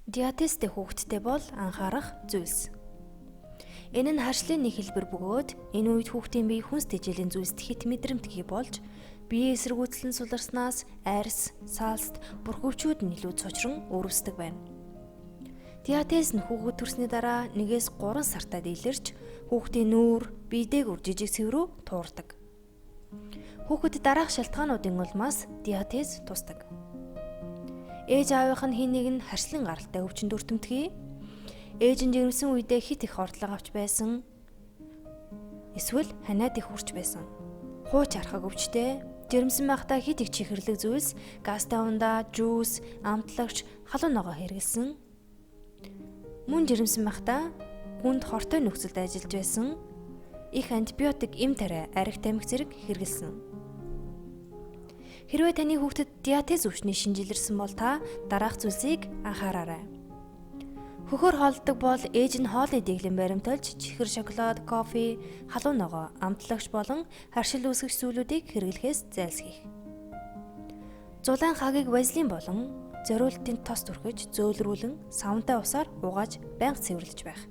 Диатезтэй хүүхэдтэй бол анхаарах зүйлс. Энэ нь харшлын нэг хэлбэр бөгөөд энэ үед хүүхдийн бие хүнс тэжээлийн зүйлсд хит мэдрэмтгий болж биеэ эсэргүүцлэн суларснаас арьс, салст, бүрхөвчүүд нь илүү цочрон өрөвсдөг байна. Диатез нь хүүхэд төрсний дараа 1-3 сартаа дийлэрч хүүхдийн нүүр, бие дээгүүр жижиг цэврүү туурдаг. Хүүхэд дараах шалтгаануудын улмаас диатез тусдаг. Ээж аавынх нь хин нэг нь харшлын гаралтай өвчнөд өртөмтгий. Ээж нь жирэмсэн үедээ хит их ордлого авч байсан. Эсвэл ханиад их хүрч байсан. Хууч харахаг өвчтэй, жирэмсэн байхдаа хит их чихэрлэг зүйлс, газтай ундаа, жуус, амтлагч, халуун ногоо хэрэгэлсэн. Мөн жирэмсэн байхдаа хүнд хортой нөхцөлд ажиллаж байсан. Их антибиотик эм тариа, арх тамхи зэрэг хэрэгэлсэн. Хэрвээ таны хүүхдэд диатез өвчний шинжилэрсэн бол та дараах зүйлсийг анхаараарай. Хөхөр хоолдог бол ээж нь хоолны дэглэм баримталж чихэр, шоколад, кофе, халуун ногоо, амтлагч болон харшил үүсгэж зүйлүүдийг хэрэглэхээс зайлсхийх. Зулаан хагийг вазелин болон зориултын тос түрхэж зөөлрүүлэн савнтай усаар угааж байнга цэвэрлэж байх.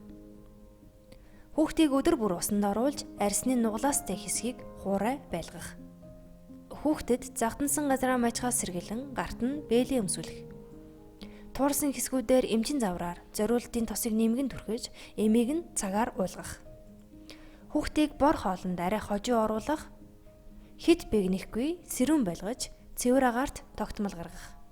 Хүүхдийг өдөр бүр усанд оруулж арьсны нугалаастай хэсгийг хуурай байлгах. Хүүхдэд загтансан газраа мажхаас сэргэлэн гарт нь бэлээ өмсүүлэх. Туурсан хэсгүүдээр эмчин завраар зориултын тосыг нэмгэн түрхэж, эмийг нь цагаар уулгах. Хүүхдийг бор хоолнд арай хожуу оруулах, хит бэгнэхгүй сэрүүн байлгаж, цэвэр агаарт тогтмол гаргах.